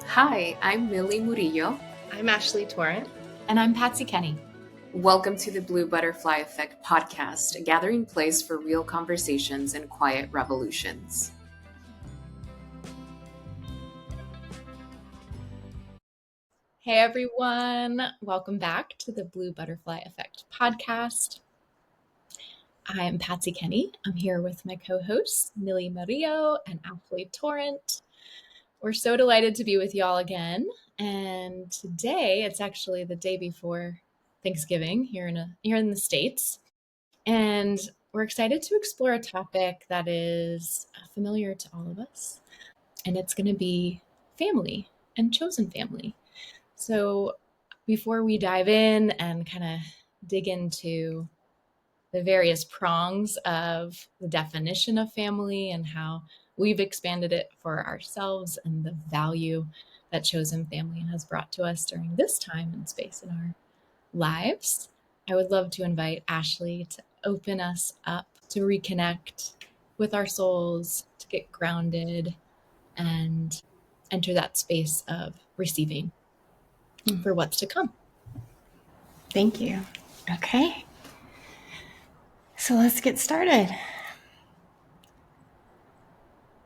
Hi, I'm Millie Murillo. I'm Ashley Torrent. And I'm Patsy Kenny. Welcome to the Blue Butterfly Effect podcast, a gathering place for real conversations and quiet revolutions. Hey everyone, welcome back to the Blue Butterfly Effect podcast. I'm Patsy Kenny. I'm here with my co-hosts, Millie Murillo and Ashley Torrent. We're so delighted to be with y'all again. And today, it's actually the day before Thanksgiving here in the States. And we're excited to explore a topic that is familiar to all of us. And it's going to be family and chosen family. So before we dive in and kind of dig into the various prongs of the definition of family and how we've expanded it for ourselves and the value that chosen family has brought to us during this time and space in our lives, I would love to invite Ashley to open us up, to reconnect with our souls, to get grounded and enter that space of receiving for what's to come. Thank you. Okay. So let's get started.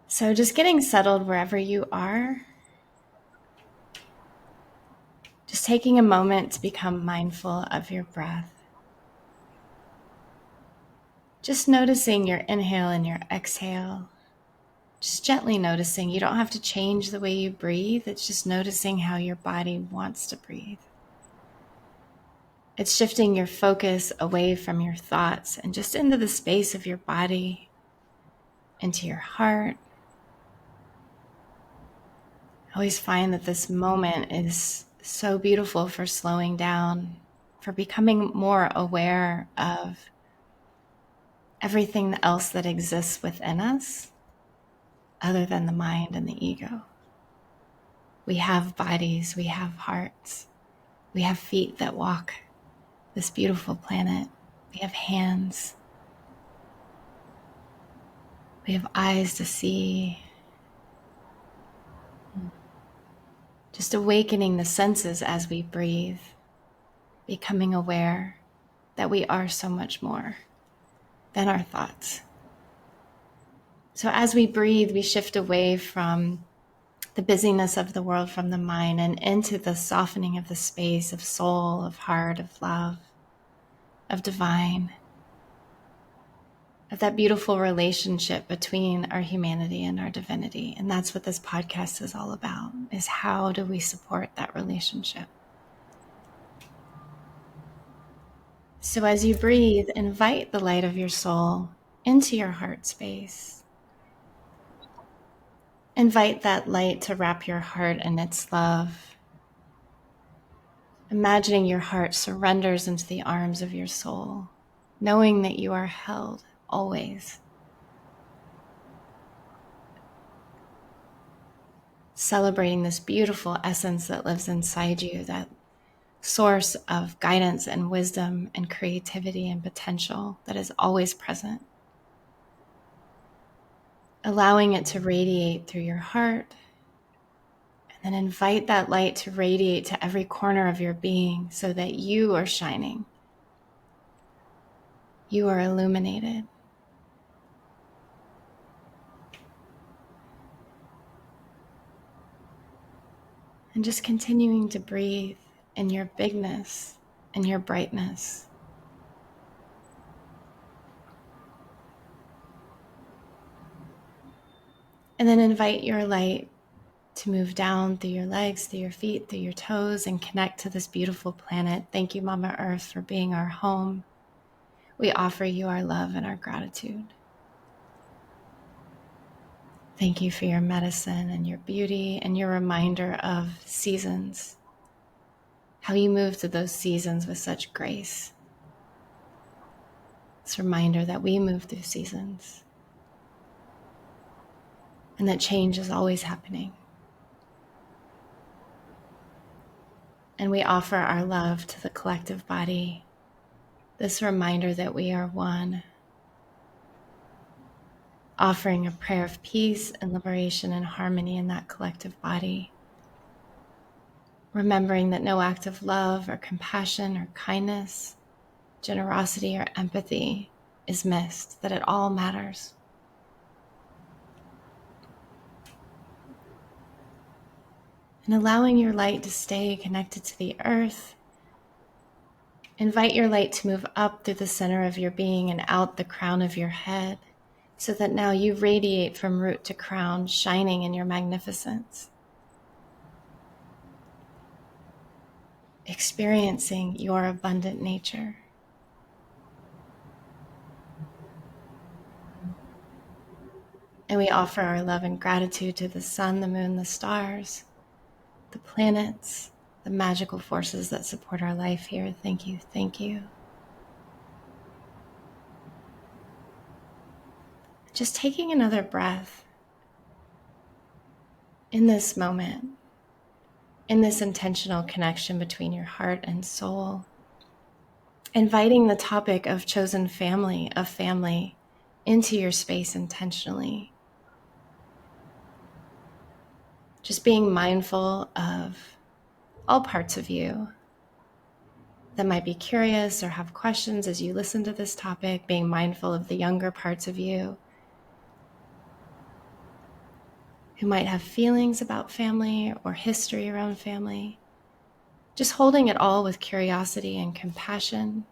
So just getting settled wherever you are. Just taking a moment to become mindful of your breath. Just noticing your inhale and your exhale. Just gently noticing. You don't have to change the way you breathe. It's just noticing how your body wants to breathe. It's shifting your focus away from your thoughts and just into the space of your body, into your heart. I always find that this moment is so beautiful for slowing down, for becoming more aware of everything else that exists within us other than the mind and the ego. We have bodies, we have hearts, we have feet that walk this beautiful planet, we have hands, we have eyes to see. Just awakening the senses as we breathe, becoming aware that we are so much more than our thoughts. So as we breathe, we shift away from the busyness of the world, from the mind, and into the softening of the space of soul, of heart, of love, of divine, of that beautiful relationship between our humanity and our divinity. And that's what this podcast is all about, is how do we support that relationship? So as you breathe, invite the light of your soul into your heart space. Invite that light to wrap your heart in its love. Imagining your heart surrenders into the arms of your soul, knowing that you are held always. Celebrating this beautiful essence that lives inside you, that source of guidance and wisdom and creativity and potential that is always present. Allowing it to radiate through your heart, and then invite that light to radiate to every corner of your being so that you are shining. You are illuminated. And just continuing to breathe in your bigness and your brightness. And then invite your light to move down through your legs, through your feet, through your toes, and connect to this beautiful planet. Thank you, Mama Earth, for being our home. We offer you our love and our gratitude. Thank you for your medicine and your beauty and your reminder of seasons, how you move through those seasons with such grace. This reminder that we move through seasons and that change is always happening. And we offer our love to the collective body, this reminder that we are one, offering a prayer of peace and liberation and harmony in that collective body. remembering that no act of love or compassion or kindness, generosity or empathy is missed, that it all matters. And allowing your light to stay connected to the earth. Invite your light to move up through the center of your being and out the crown of your head, so that now you radiate from root to crown, shining in your magnificence. Experiencing your abundant nature. And we offer our love and gratitude to the sun, the moon, the stars, the planets, the magical forces that support our life here. Thank you, thank you. Just taking another breath in this moment, in this intentional connection between your heart and soul, inviting the topic of chosen family, of family, into your space intentionally. Just being mindful of all parts of you that might be curious or have questions as you listen to this topic, being mindful of the younger parts of you who might have feelings about family or history around family. Just holding it all with curiosity and compassion,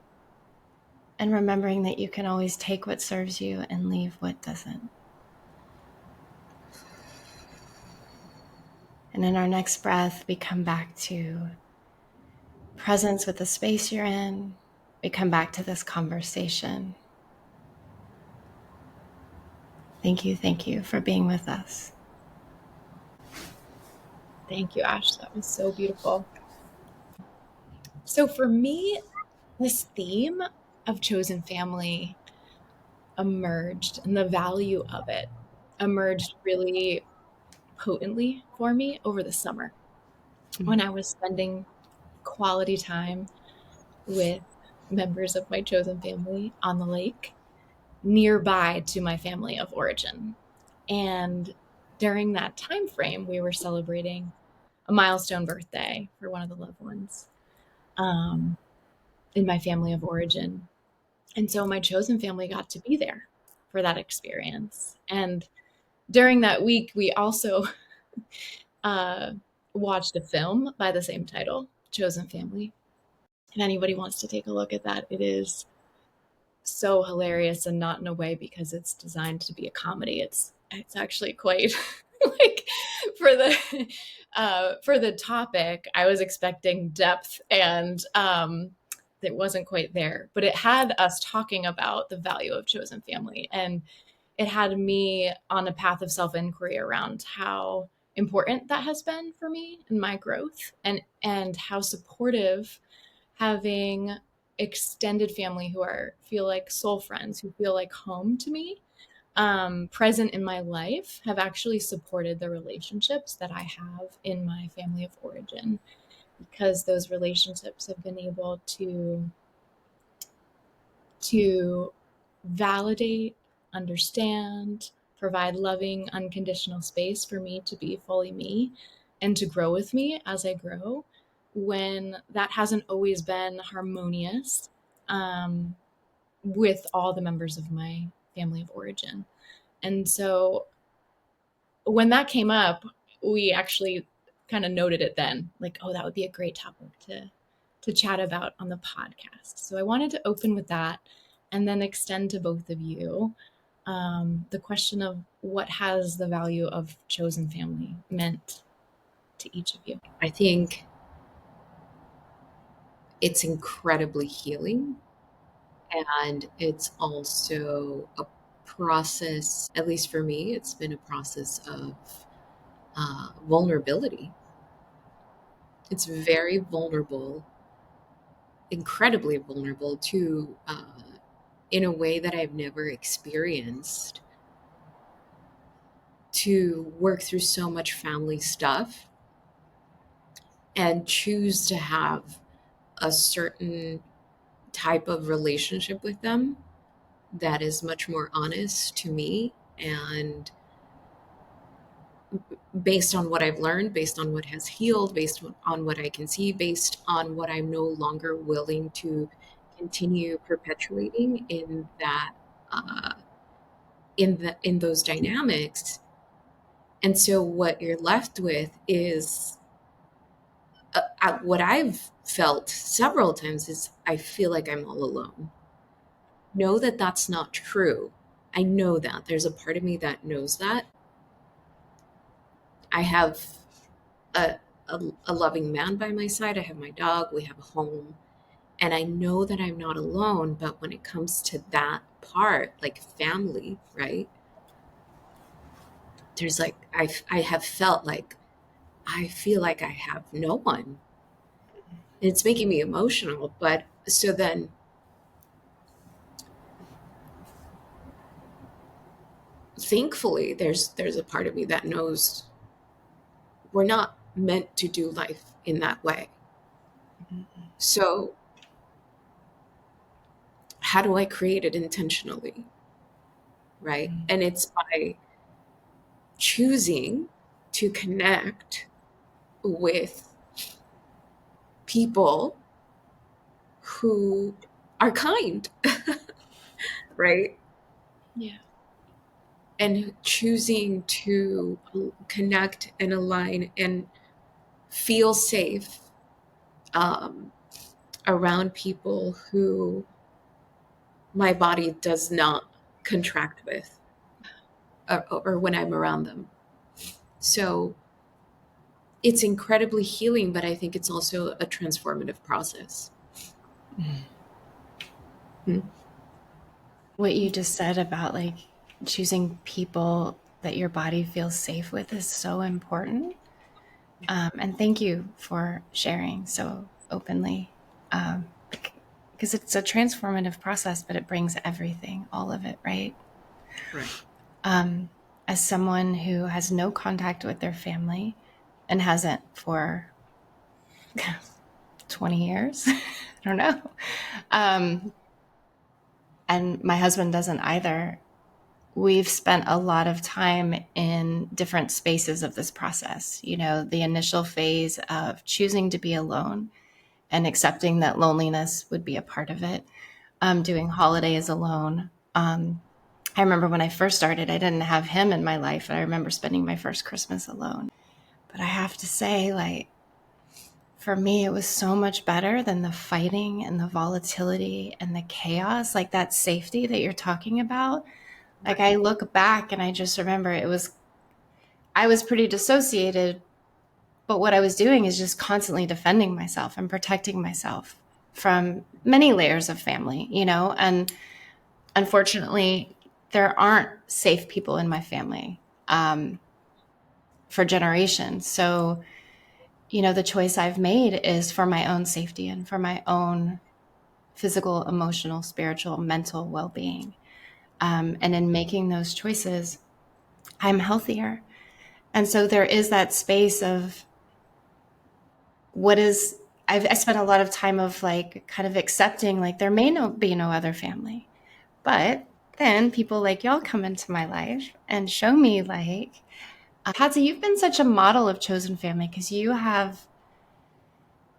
and remembering that you can always take what serves you and leave what doesn't. And in our next breath, we come back to presence with the space you're in. We come back to this conversation. Thank you for being with us. Thank you, Ash. That was so beautiful. So for me, this theme of chosen family emerged, and the value of it emerged really potently for me over the summer when I was spending quality time with members of my chosen family on the lake nearby to my family of origin. And during that time frame, we were celebrating a milestone birthday for one of the loved ones in my family of origin. And so my chosen family got to be there for that experience. And during that week, we also watched a film by the same title, Chosen Family. If anybody wants to take a look at that, it is so hilarious, and not in a way because it's designed to be a comedy. It's actually quite like for the topic, I was expecting depth, and it wasn't quite there. But it had us talking about the value of chosen family, and it had me on a path of self-inquiry around how important that has been for me in my growth, and how supportive having extended family who feel like soul friends, who feel like home to me, present in my life, have actually supported the relationships that I have in my family of origin, because those relationships have been able to validate, understand, provide loving, unconditional space for me to be fully me and to grow with me as I grow, when that hasn't always been harmonious with all the members of my family of origin. And so when that came up, we actually kind of noted it then, like, oh, that would be a great topic to chat about on the podcast. So I wanted to open with that and then extend to both of you the question of what has the value of chosen family meant to each of you. I think it's incredibly healing, and it's also a process, at least for me, it's been a process of vulnerability. It's very vulnerable, incredibly vulnerable to, in a way that I've never experienced, to work through so much family stuff and choose to have a certain type of relationship with them that is much more honest to me and based on what I've learned, based on what has healed, based on what I can see, based on what I'm no longer willing to continue perpetuating in that in those dynamics. And so what you're left with is what I've felt several times is I feel like I'm all alone. Know that that's not true. I know that there's a part of me that knows that. I have a, a loving man by my side. I have my dog. We have a home. And I know that I'm not alone. But when it comes to that part, like family, right? There's like, I have felt like I feel like I have no one. It's making me emotional. But so then thankfully there's a part of me that knows we're not meant to do life in that way. So how do I create it intentionally? Right. And it's by choosing to connect with people who are kind, right? Yeah. And choosing to connect and align and feel safe um, around people who my body does not contract with or when I'm around them. So it's incredibly healing, but I think it's also a transformative process. Hmm. What you just said about like choosing people that your body feels safe with is so important. And thank you for sharing so openly. Because it's a transformative process, but it brings everything, all of it, right? Right. As someone who has no contact with their family and hasn't for 20 years, I don't know. And my husband doesn't either. We've spent a lot of time in different spaces of this process. You know, the initial phase of choosing to be alone and accepting that loneliness would be a part of it, doing holidays alone. I remember when I first started, I didn't have him in my life. And I remember spending my first Christmas alone. But I have to say, like, for me, it was so much better than the fighting and the volatility and the chaos, like that safety that you're talking about. Like, I look back and I just remember I was pretty dissociated, but what I was doing is just constantly defending myself and protecting myself from many layers of family, you know? And unfortunately, there aren't safe people in my family for generations. So, you know, the choice I've made is for my own safety and for my own physical, emotional, spiritual, mental well being. And in making those choices, I'm healthier. And so there is that space of what is, I spent a lot of time of like kind of accepting like there may be no other family. But then people like y'all come into my life and show me like, Patsy, you've been such a model of chosen family because you have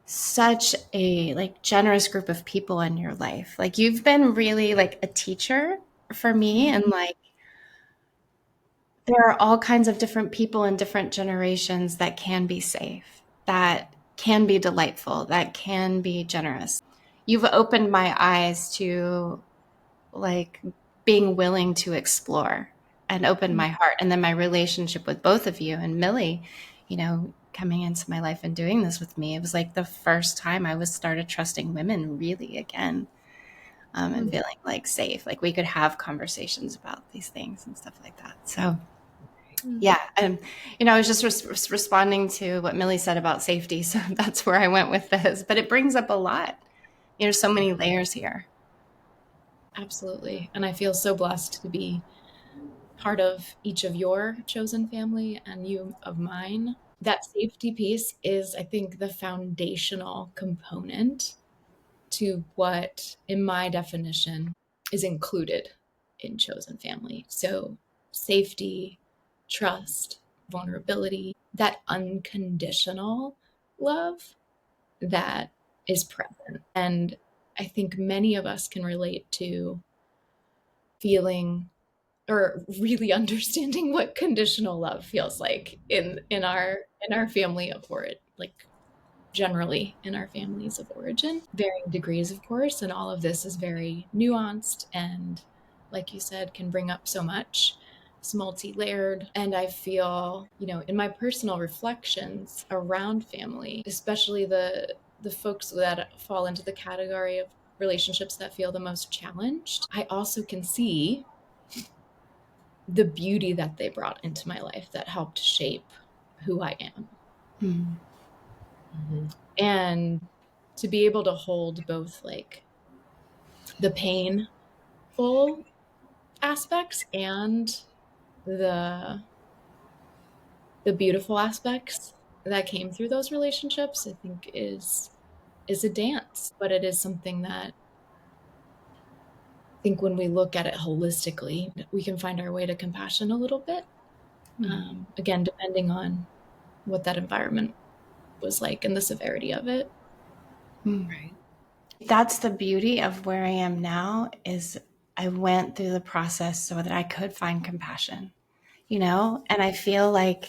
such a like generous group of people in your life. Like you've been really like a teacher for me and like there are all kinds of different people in different generations that can be safe, that can be delightful, that can be generous. You've opened my eyes to like being willing to explore and open my heart. And then my relationship with both of you and Millie, you know, coming into my life and doing this with me, it was like the first time I was started trusting women really again. And feeling like safe, like we could have conversations about these things and stuff like that. So yeah. And, you know, I was just responding to what Millie said about safety. So that's where I went with this, but it brings up a lot. There's so many layers here. Absolutely. And I feel so blessed to be part of each of your chosen family and you of mine. That safety piece is, I think, the foundational component to what, in my definition, is included in chosen family. So, safety, trust, vulnerability, that unconditional love that is present. And I think many of us can relate to feeling or really understanding what conditional love feels like in our family of origin, like generally in our families of origin, varying degrees, of course, and all of this is very nuanced and, like you said, can bring up so much. It's multi-layered. And I feel, in my personal reflections around family, especially the folks that fall into the category of relationships that feel the most challenged, I also can see the beauty that they brought into my life that helped shape who I am. Mm-hmm. And to be able to hold both like the painful aspects and the beautiful aspects that came through those relationships, I think is a dance, but it is something that I think when we look at it holistically, we can find our way to compassion a little bit. Again, depending on what that environment was like and the severity of it. Right. That's the beauty of where I am now, is I went through the process so that I could find compassion, and I feel like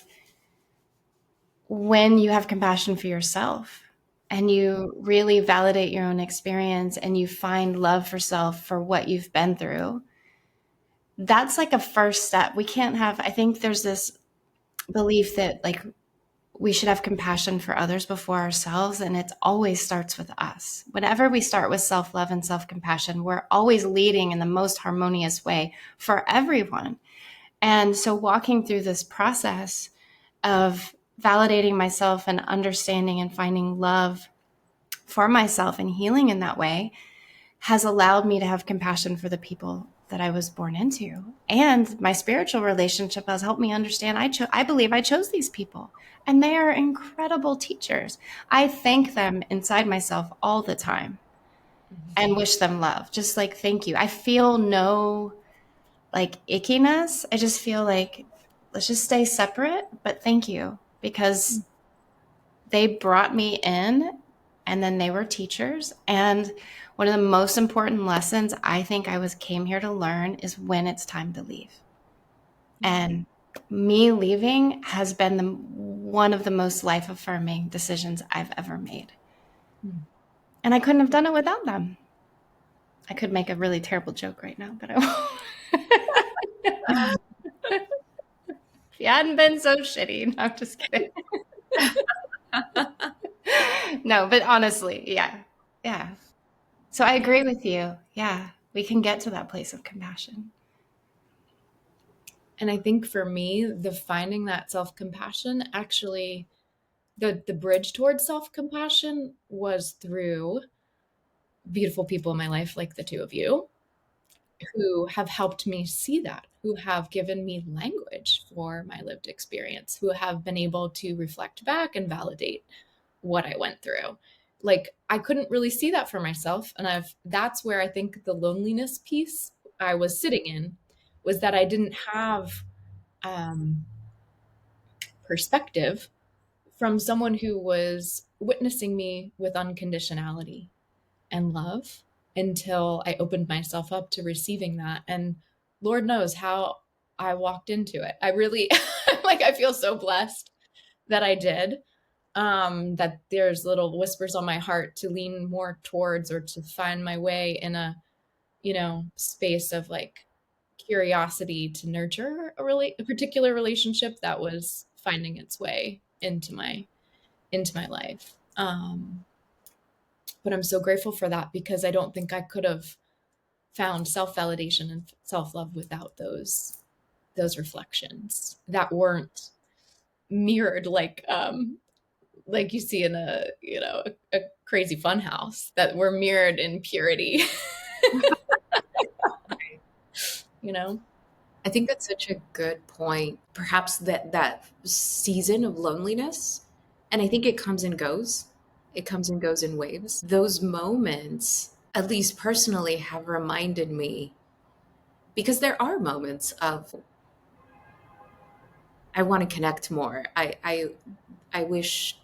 when you have compassion for yourself and you really validate your own experience and you find love for self for what you've been through, that's like a first step. I think there's this belief that like we should have compassion for others before ourselves. And it always starts with us. Whenever we start with self-love and self-compassion, we're always leading in the most harmonious way for everyone. And so walking through this process of validating myself and understanding and finding love for myself and healing in that way has allowed me to have compassion for the people that I was born into. And my spiritual relationship has helped me understand I believe I chose these people, and they are incredible teachers. I thank them inside myself all the time and wish them love. Just like, thank you. I feel no like ickiness. I just feel like, let's just stay separate, but thank you, because they brought me in and then they were teachers. And one of the most important lessons I think came here to learn is when it's time to leave. And me leaving has been one of the most life affirming decisions I've ever made. And I couldn't have done it without them. I could make a really terrible joke right now, but I won't. If you hadn't been so shitty. No, I'm just kidding. No, but honestly, yeah. Yeah. So I agree with you. Yeah. We can get to that place of compassion. And I think for me, the finding that self-compassion, actually the bridge towards self-compassion was through beautiful people in my life, like the two of you, who have helped me see that, who have given me language for my lived experience, who have been able to reflect back and validate what I went through. Like, I couldn't really see that for myself. And that's where I think the loneliness piece I was sitting in was that I didn't have perspective from someone who was witnessing me with unconditionality and love until I opened myself up to receiving that. And Lord knows how I walked into it. I really like, I feel so blessed that I did. That there's little whispers on my heart to lean more towards or to find my way in a, space of like curiosity to nurture a particular relationship that was finding its way into my life. But I'm so grateful for that, because I don't think I could have found self-validation and self-love without those reflections that weren't mirrored like you see in a crazy fun house, that were mirrored in purity. I think that's such a good point. Perhaps that season of loneliness, and I think it comes and goes. It comes and goes in waves. Those moments, at least personally, have reminded me, because there are moments of I want to connect more. I wish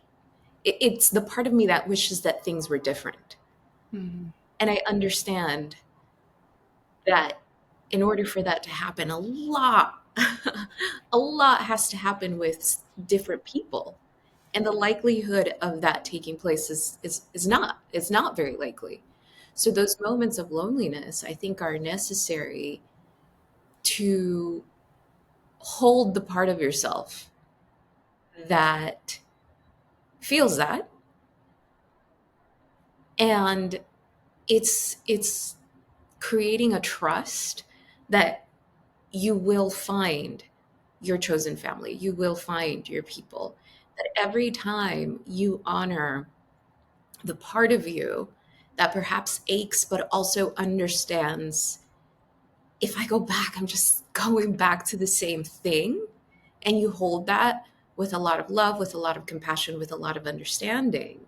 it's the part of me that wishes that things were different. Mm-hmm. And I understand that in order for that to happen, a lot, a lot has to happen with different people. And the likelihood of that taking place is not very likely. So those moments of loneliness, I think, are necessary to hold the part of yourself that feels that. And it's creating a trust that you will find your chosen family, you will find your people, that every time you honor the part of you that perhaps aches but also understands, if I go back, I'm just going back to the same thing, and you hold that with a lot of love, with a lot of compassion, with a lot of understanding,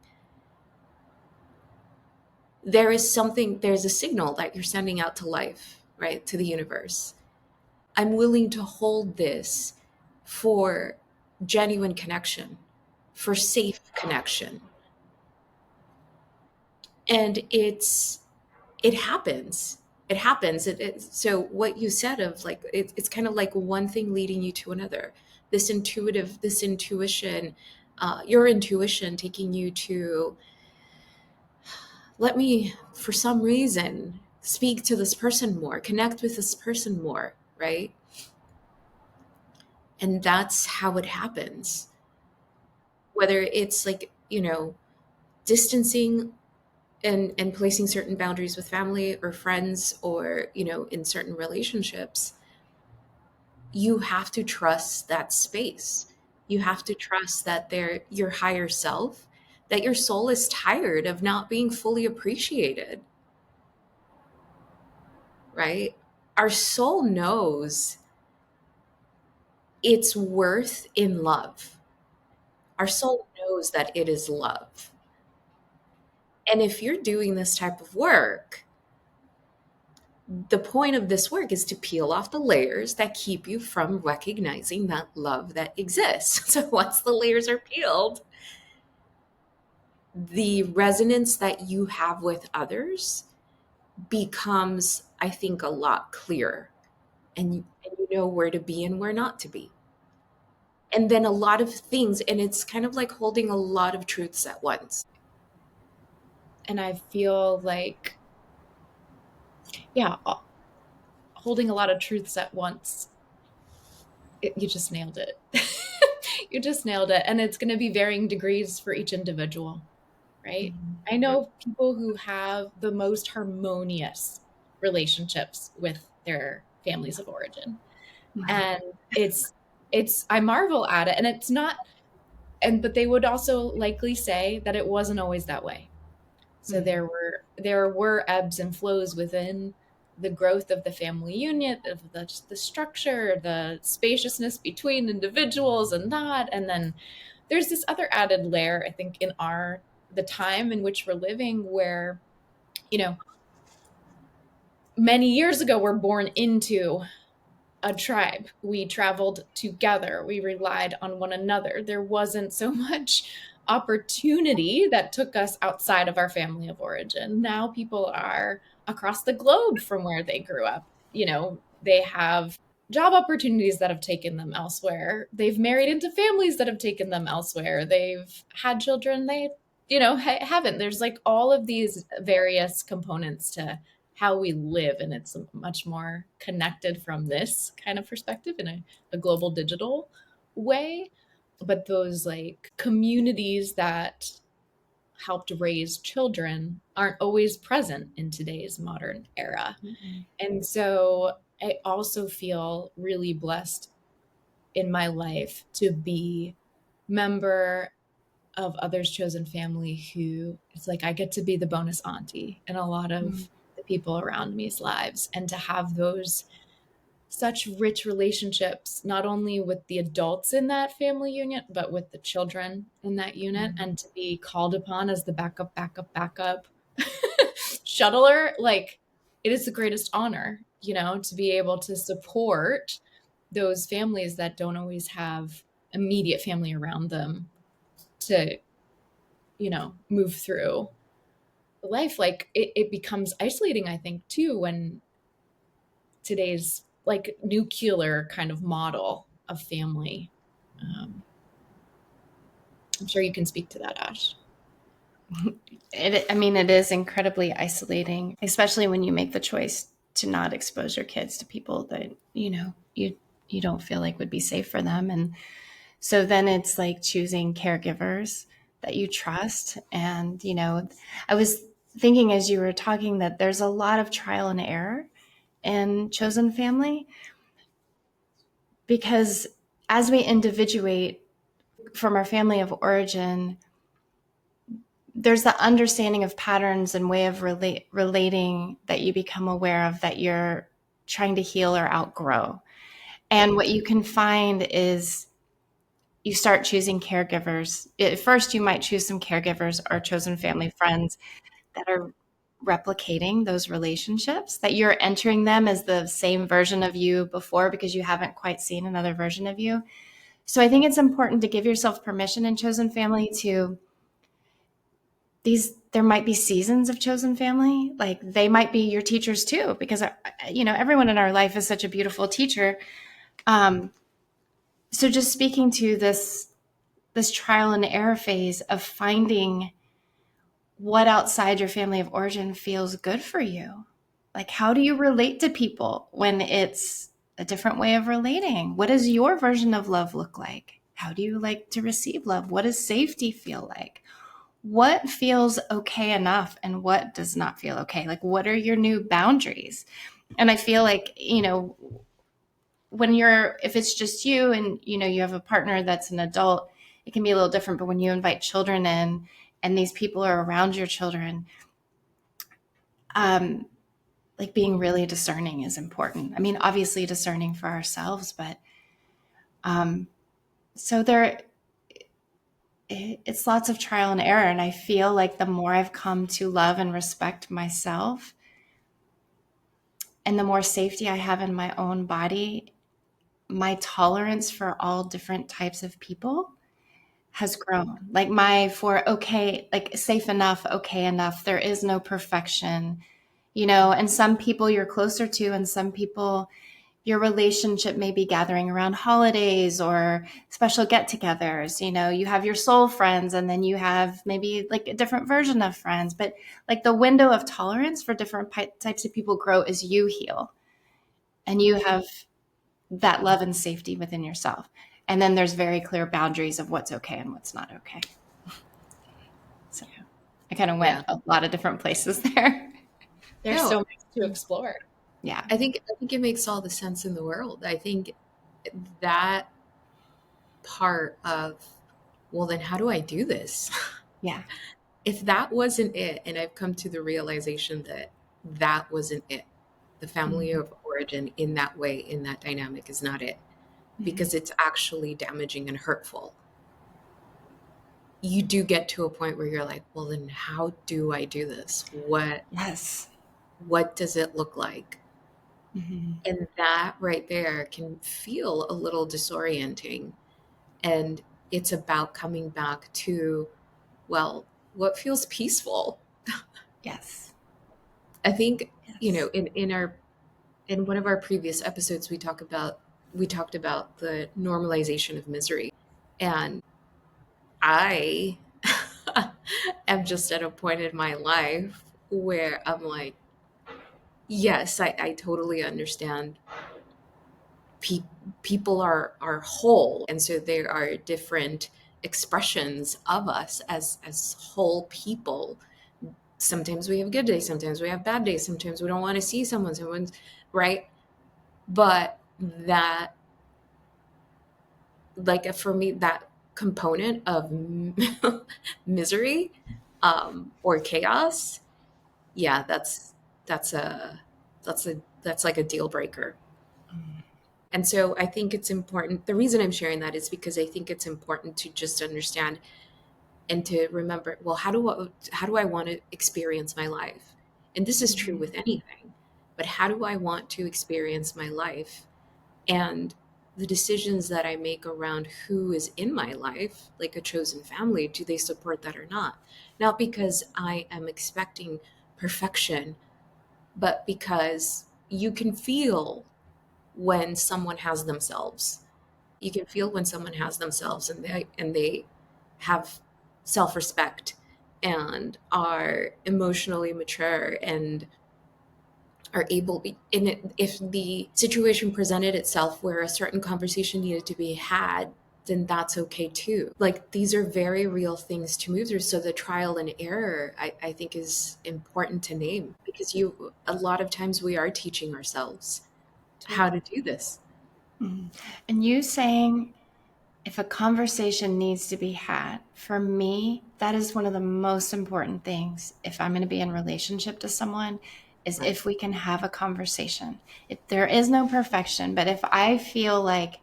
there's a signal that you're sending out to life, right? To the universe. I'm willing to hold this for genuine connection, for safe connection. And it happens. It happens. So what you said of like, it's kind of like one thing leading you to another. This intuition, your intuition taking you to, let me, for some reason, speak to this person more, connect with this person more, right? And that's how it happens. Whether it's like, distancing and placing certain boundaries with family or friends, or, in certain relationships, you have to trust that space. You have to trust that your higher self, that your soul is tired of not being fully appreciated, right? Our soul knows its worth in love. Our soul knows that it is love. And if you're doing this type of work, the point of this work is to peel off the layers that keep you from recognizing that love that exists. So once the layers are peeled, the resonance that you have with others becomes, I think, a lot clearer. And you know where to be and where not to be. And then a lot of things, and it's kind of like holding a lot of truths at once. And I feel like, yeah, holding a lot of truths at once. You just nailed it. You just nailed it. And it's going to be varying degrees for each individual, right? I Mhm. know people who have the most harmonious relationships with their families of origin. Mm-hmm. And I marvel at it. And it's not, but they would also likely say that it wasn't always that way. So Mm-hmm. there were ebbs and flows within the growth of the family unit, of the structure, the spaciousness between individuals and that. And then there's this other added layer, I think, in the time in which we're living, where, you know, many years ago we're born into a tribe. We traveled together. We relied on one another. There wasn't so much opportunity that took us outside of our family of origin. Now people are across the globe from where they grew up. They have job opportunities that have taken them elsewhere. They've married into families that have taken them elsewhere. They've had children they, haven't. There's like all of these various components to how we live, and it's much more connected from this kind of perspective in a global digital way. But those like communities that helped raise children aren't always present in today's modern era. Mm-hmm. And so I also feel really blessed in my life to be member of others chosen family, who it's like I get to be the bonus auntie in a lot of the people around me's lives, and to have those such rich relationships, not only with the adults in that family unit, but with the children in that unit, Mm-hmm. and to be called upon as the backup shuttler. Like, it is the greatest honor, to be able to support those families that don't always have immediate family around them to, move through life, like it becomes isolating, I think, too, when today's like nuclear kind of model of family. I'm sure you can speak to that, Ash. It is incredibly isolating, especially when you make the choice to not expose your kids to people that, you don't feel like would be safe for them. And so then it's like choosing caregivers that you trust. And, I was thinking as you were talking that there's a lot of trial and error in chosen family, because as we individuate from our family of origin, there's the understanding of patterns and way of relating that you become aware of, that you're trying to heal or outgrow. And what you can find is you start choosing caregivers. At first, you might choose some caregivers or chosen family friends that are replicating those relationships, that you're entering them as the same version of you before because you haven't quite seen another version of you. So I think it's important to give yourself permission in chosen family to there might be seasons of chosen family. Like they might be your teachers too, because, everyone in our life is such a beautiful teacher. So just speaking to this trial and error phase of finding what outside your family of origin feels good for you. Like, how do you relate to people when it's a different way of relating? What does your version of love look like? How do you like to receive love? What does safety feel like? What feels okay enough and what does not feel okay? Like, what are your new boundaries? And I feel like, if it's just you and, you have a partner that's an adult, it can be a little different. But when you invite children in and these people are around your children, like being really discerning is important. I mean, obviously discerning for ourselves, but so it's lots of trial and error. And I feel like the more I've come to love and respect myself, and the more safety I have in my own body, my tolerance for all different types of people has grown. Like like safe enough, okay enough. There is no perfection, and some people you're closer to, and some people your relationship may be gathering around holidays or special get-togethers. You have your soul friends, and then you have maybe like a different version of friends. But like the window of tolerance for different types of people grow as you heal, and you have that love and safety within yourself. And then there's very clear boundaries of what's okay and what's not okay. So I kind of went a lot of different places there. There's so much to explore. Yeah. I think it makes all the sense in the world. I think that part of, well, then how do I do this? Yeah. If that wasn't it, and I've come to the realization that that wasn't it, the family of origin in that way, in that dynamic is not it, because it's actually damaging and hurtful. You do get to a point where you're like, well, then how do I do this? What does it look like? And that right there can feel a little disorienting. And it's about coming back to, well, what feels peaceful? Yes. I think, in one of our previous episodes, we talked about the normalization of misery. And I am just at a point in my life where I'm like, yes, I totally understand. People are whole, and so there are different expressions of us as whole people. Sometimes we have good days, sometimes we have bad days, sometimes we don't want to see someone's right. But that, like, for me, that component of misery, or chaos, yeah, that's like a deal breaker. And so I think it's important. The reason I'm sharing that is because I think it's important to just understand and to remember, well, how do I want to experience my life? And this is true with anything, but how do I want to experience my life? And the decisions that I make around who is in my life, like a chosen family, do they support that or not? Not because I am expecting perfection, but because you can feel when someone has themselves. You can feel when someone has themselves, and they have self-respect and are emotionally mature and are able in it. If the situation presented itself where a certain conversation needed to be had, then that's okay too. Like, these are very real things to move through. So the trial and error, I think, is important to name, because a lot of times we are teaching ourselves how to do this. Mhm. And you saying if a conversation needs to be had, for me, that is one of the most important things. If I'm going to be in relationship to someone, is Right. if we can have a conversation. If there is no perfection, but if I feel like,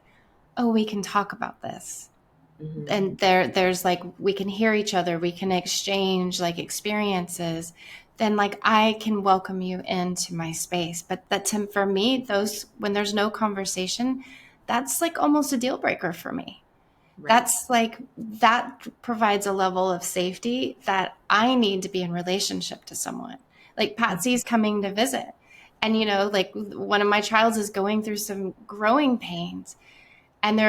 oh, we can talk about this, Hmm. and there's like, we can hear each other, we can exchange like experiences, then like I can welcome you into my space. But for me, those, when there's no conversation, that's like almost a deal breaker for me. Right. That's like, that provides a level of safety that I need to be in relationship to someone. Like Patsy's coming to visit, and like one of my childs is going through some growing pains, and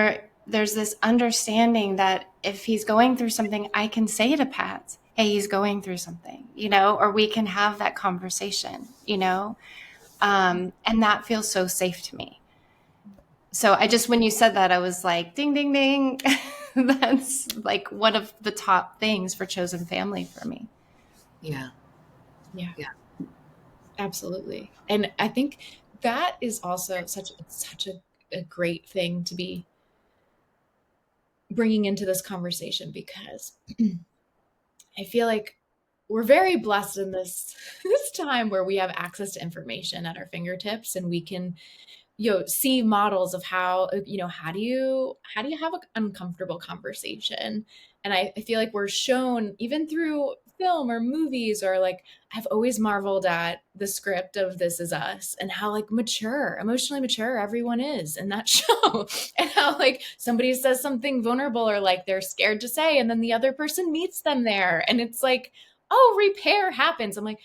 there's this understanding that if he's going through something, I can say to Pat, hey, he's going through something, or we can have that conversation, and that feels so safe to me. So I just, when you said that, I was like, ding, ding, ding. That's like one of the top things for chosen family for me. Yeah. Yeah, Yeah. absolutely. And I think that is also such a great thing to be bringing into this conversation, because I feel like we're very blessed in this this time where we have access to information at our fingertips, and we can see models of how how do you have an uncomfortable conversation. And I feel like we're shown even through film or movies, or like I've always marveled at the script of This Is Us and how like mature, emotionally mature everyone is in that show, and how like somebody says something vulnerable or like they're scared to say, and then the other person meets them there, and it's like, oh, repair happens. I'm like,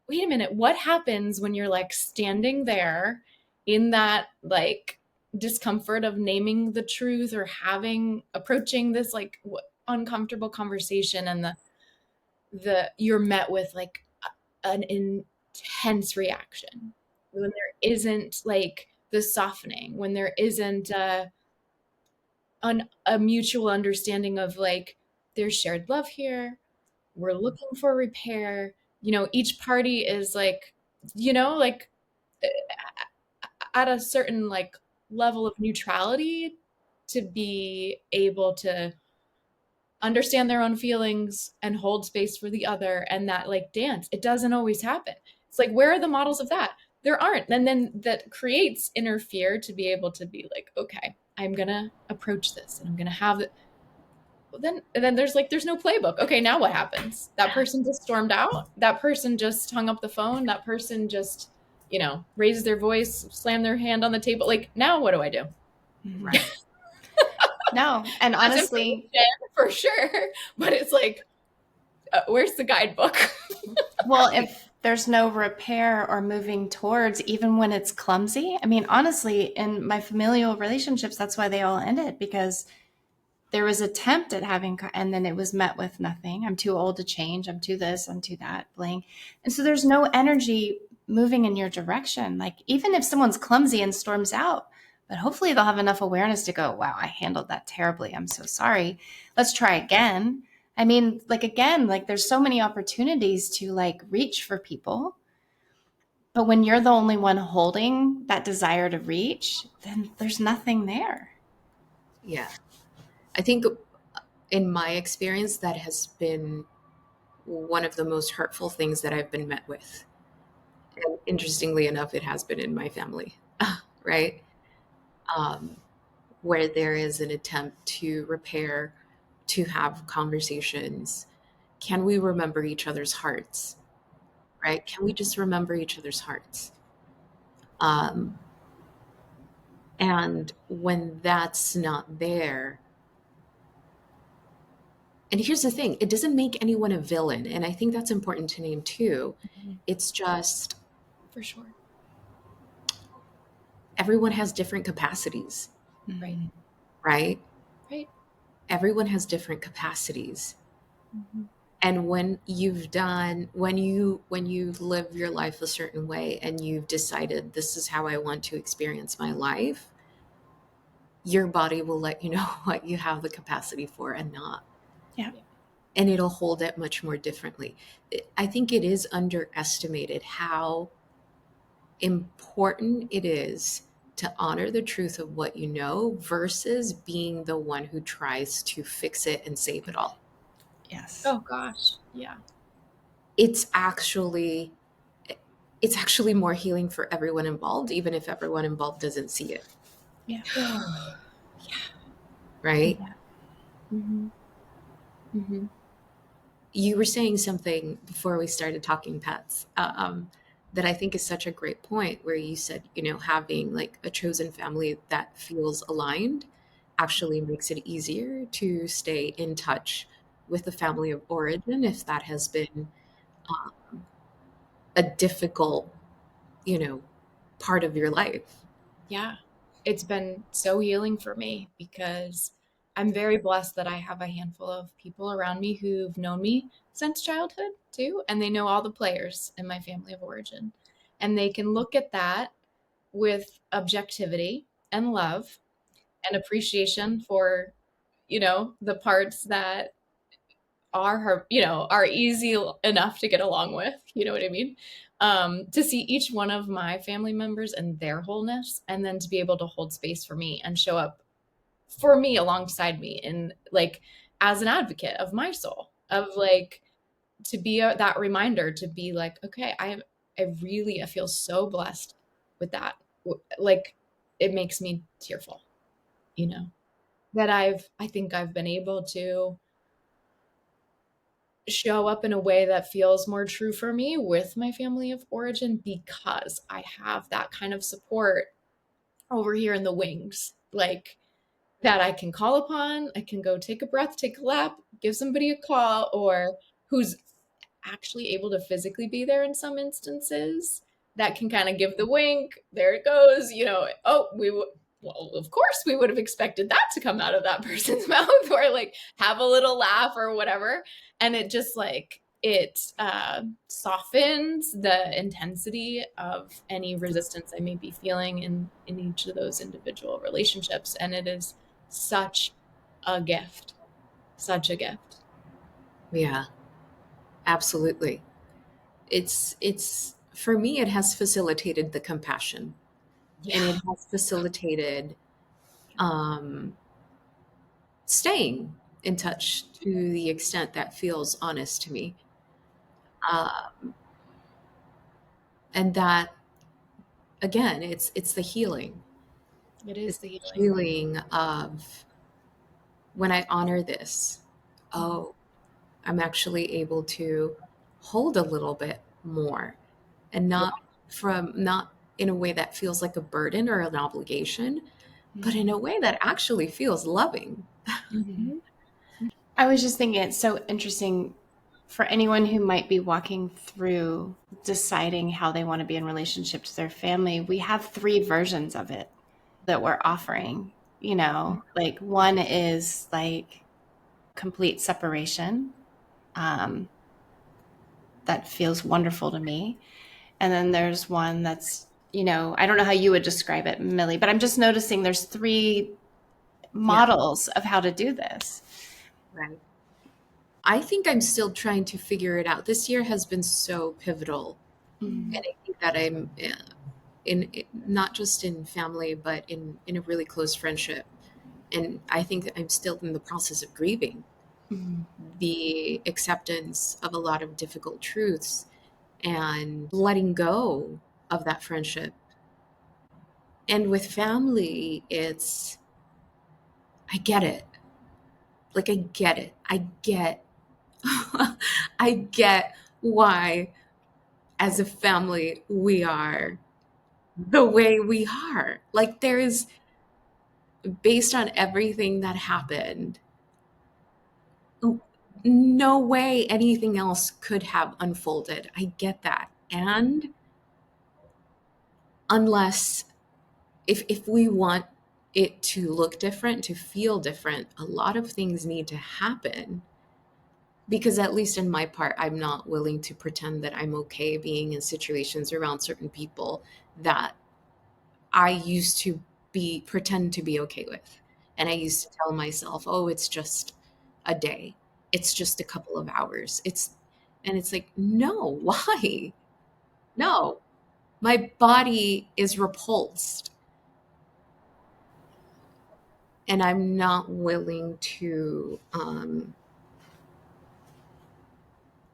wait a minute, what happens when you're like standing there in that like discomfort of naming the truth or approaching this like uncomfortable conversation, and the you're met with like an intense reaction, when there isn't like the softening, when there isn't a mutual understanding of like, there's shared love here, we're looking for repair. Each party is like, like at a certain like level of neutrality to be able to understand their own feelings and hold space for the other. And that like dance, it doesn't always happen. It's like, where are the models of that? There aren't. And then that creates inner fear to be able to be like, okay, I'm gonna approach this and I'm gonna have it. Then there's no playbook. Okay, now what happens? That person just stormed out. That person just hung up the phone. That person just, raises their voice, slammed their hand on the table. Like, now what do I do? Mhm. Right. No, and That's honestly, information for sure, but it's like, where's the guidebook? well, Right. if there's no repair or moving towards, even when it's clumsy, I mean, honestly, in my familial relationships, that's why they all ended, because there was attempt at having, and then it was met with nothing. I'm too old to change. I'm too this, I'm too that, bling. And so there's no energy moving in your direction. Like, even if someone's clumsy and storms out, but hopefully they'll have enough awareness to go, wow, I handled that terribly. I'm so sorry. Let's try again. I mean, like, again, like there's so many opportunities to like reach for people. But when you're the only one holding that desire to reach, then there's nothing there. Yeah. I think in my experience, that has been one of the most hurtful things that I've been met with. And interestingly enough, it has been in my family, right? Um, where there is an attempt to repair, to have conversations. Can we remember each other's hearts, right? Can we just remember each other's hearts? Um, And when that's not there, and here's the thing, it doesn't make anyone a villain. And I think that's important to name too. Mhm. It's just For sure. everyone has different capacities, Right. right? Right. Everyone has different capacities. Mm-hmm. And when you live your life a certain way and you've decided this is how I want to experience my life, your body will let you know what you have the capacity for and not. Yeah. And it'll hold it much more differently. I think it is underestimated how important it is to honor the truth of what you know versus being the one who tries to fix it and save it all. Yes. Oh gosh. Yeah. It's actually it's actually more healing for everyone involved, even if everyone involved doesn't see it, Yeah. Oh. right? Yeah. Mm-hmm. Mm-hmm. You were saying something before we started talking pets, that I think is such a great point, where you said, having like a chosen family that feels aligned actually makes it easier to stay in touch with the family of origin if that has been a difficult, you know, part of your life. Yeah. It's been so healing for me because I'm very blessed that I have a handful of people around me who've known me since childhood too, and they know all the players in my family of origin. And they can look at that with objectivity and love and appreciation for, the parts that are her, are easy enough to get along with, you know what I mean? To see each one of my family members and their wholeness, and then to be able to hold space for me and show up for me alongside me and like as an advocate of my soul, of like to be that reminder to be like, okay, I feel so blessed with that. Like it makes me tearful, that I think I've been able to show up in a way that feels more true for me with my family of origin because I have that kind of support over here in the wings. Like that I can call upon. I can go take a breath, take a lap, give somebody a call, or who's actually able to physically be there in some instances that can kind of give the wink. There it goes. Oh, well, of course, we would have expected that to come out of that person's mouth, or like have a little laugh or whatever. And it just like, it softens the intensity of any resistance I may be feeling in each of those individual relationships. And it is such a gift, such a gift. Yeah, absolutely. It's for me, it has facilitated the compassion, and Yeah. it has facilitated um, staying in touch to the extent that feels honest to me. Um, and that, again, it's the healing. It It's is the the healing. healing of when I honor this. Oh, I'm actually able to hold a little bit more, and Yeah. not in a way that feels like a burden or an obligation, but in Mhm. a way that actually feels loving. Mhm. Mhm. I was just thinking it's so interesting for anyone who might be walking through deciding how they want to be in relationship to their family. We have three versions of it that we're offering. Like one is like complete separation. Um, that feels wonderful to me. And then there's one that's, I don't know how you would describe it, Millie, but I'm just noticing there's three Yeah, models of how to do this. right. I think I'm still trying to figure it out. This year has been so pivotal, Mm, and I think that I'm not just in family, but in a really close friendship. And I think I'm still in the process of grieving mm, the acceptance of a lot of difficult truths and letting go of that friendship. And with family, I get it. Like, I get it. I get why, as a family, we are the way we are. Like, based on everything that happened, no way anything else could have unfolded. I get that. And unless if we want it to look different, to feel different, a lot of things need to happen. Because at least in my part, I'm not willing to pretend that I'm okay being in situations around certain people that I used to be pretend to be okay with. And I used to tell myself, "Oh, it's just a day. It's just a couple of hours." It's like, "No, why? No. My body is repulsed and I'm not willing to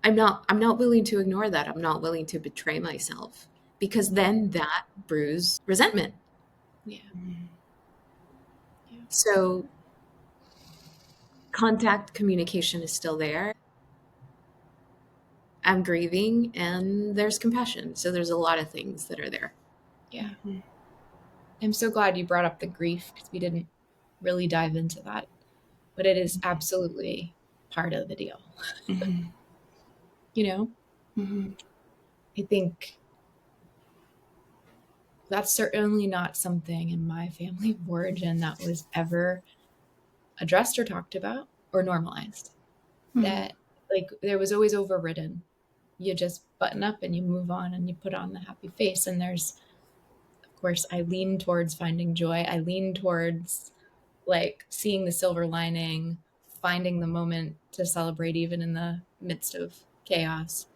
I'm not willing to ignore that. I'm not willing to betray myself because then that brews resentment. Yeah. Yeah. So contact communication is still there. I'm grieving and there's compassion. So there's a lot of things that are there. Yeah. I'm so glad you brought up the grief because we didn't really dive into that, but it is absolutely part of the deal. Mm-hmm. You know, Mm-hmm. I think that's certainly not something in my family of origin that was ever addressed or talked about or normalized. Mm-hmm. That, like, there was always overridden. You just button up and you move on and you put on the happy face. And there's, of course, I lean towards finding joy. I lean towards like seeing the silver lining, finding the moment to celebrate even in the midst of chaos.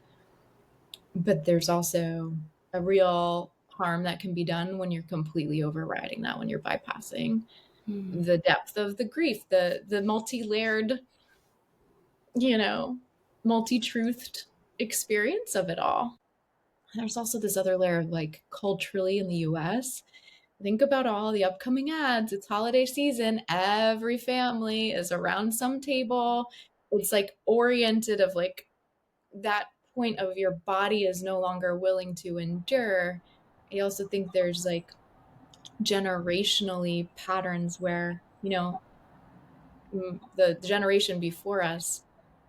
But there's also a real harm that can be done when you're completely overriding that, when you're bypassing Mm-hmm. the depth of the grief, the multi-layered, you know, multi-truthed experience of it all. There's also this other layer of like culturally in the US. Think about all the upcoming ads. It's holiday season. Every family is around some table. It's like oriented of like that point of your body is no longer willing to endure. I also think there's like generationally patterns where, you know, the generation before us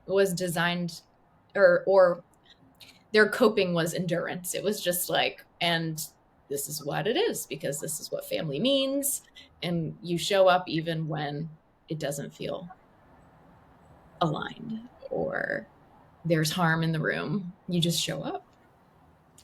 was designed or their coping was endurance. It was just like, and this is what it is because this is what family means. And you show up even when it doesn't feel aligned or there's harm in the room. You just show up.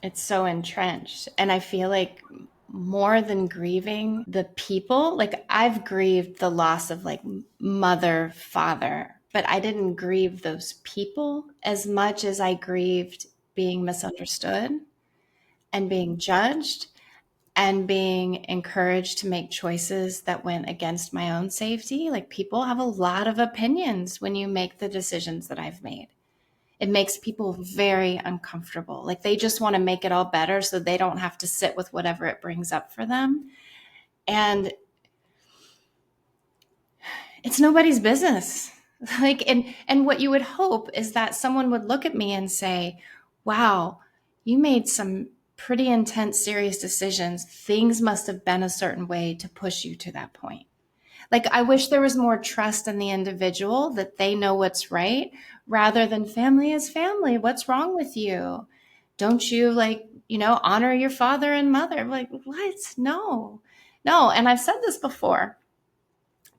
It's so entrenched. And I feel like more than grieving the people, like I've grieved the loss of like mother, father, but I didn't grieve those people as much as I grieved being misunderstood and being judged and being encouraged to make choices that went against my own safety. Like people have a lot of opinions when you make the decisions that I've made. It makes people very uncomfortable. Like they just want to make it all better so they don't have to sit with whatever it brings up for them. And it's nobody's business. Like and what you would hope is that someone would look at me and say, "Wow, you made some pretty intense serious decisions. Things must have been a certain way to push you to that point." Like, I wish there was more trust in the individual that they know what's right rather than family is family. What's wrong with you? Don't you like, honor your father and mother? Like, what? No, no. And I've said this before,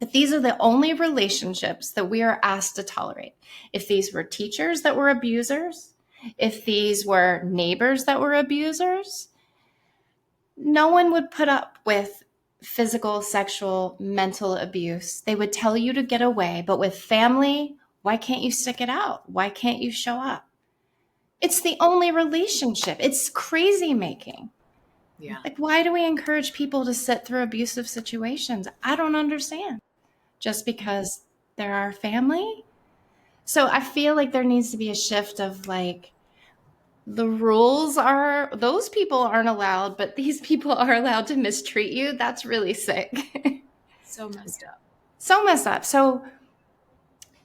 that these are the only relationships that we are asked to tolerate. If these were teachers that were abusers, if these were neighbors that were abusers, no one would put up with physical, sexual, mental abuse. They would tell you to get away. But with family, why can't you stick it out? Why can't you show up? It's the only relationship. It's crazy making. Yeah. Like, why do we encourage people to sit through abusive situations? I don't understand. Just because they're our family? So I feel like there needs to be a shift of like, the rules are those people aren't allowed, but these people are allowed to mistreat you. That's really sick. So messed up. So messed up. So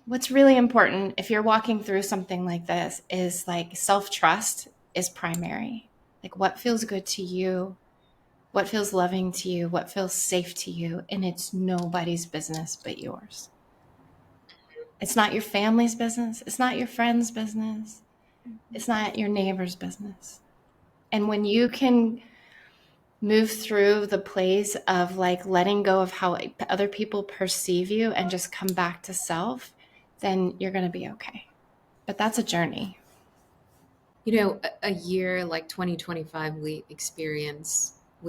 what's really important if you're walking through something like this is like self-trust is primary. Like what feels good to you? what feels loving to you, what feels safe to you, and it's nobody's business but yours. It's not your family's business. It's not your friend's business. It's not your neighbor's business. And when you can move through the place of like letting go of how other people perceive you and just come back to self, then you're going to be okay. But that's a journey. You know, a year like 2025, we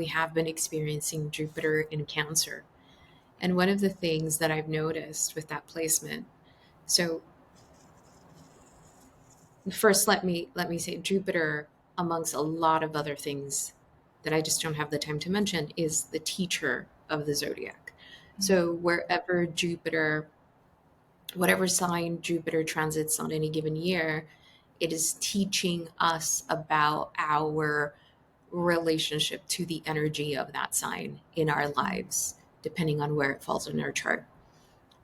have been experiencing Jupiter in Cancer. And one of the things that I've noticed with that placement, so first let me say Jupiter, amongst a lot of other things that I just don't have the time to mention, is the teacher of the zodiac. So wherever Jupiter, whatever sign Jupiter transits on any given year, it is teaching us about our relationship to the energy of that sign in our lives, depending on where it falls in our chart.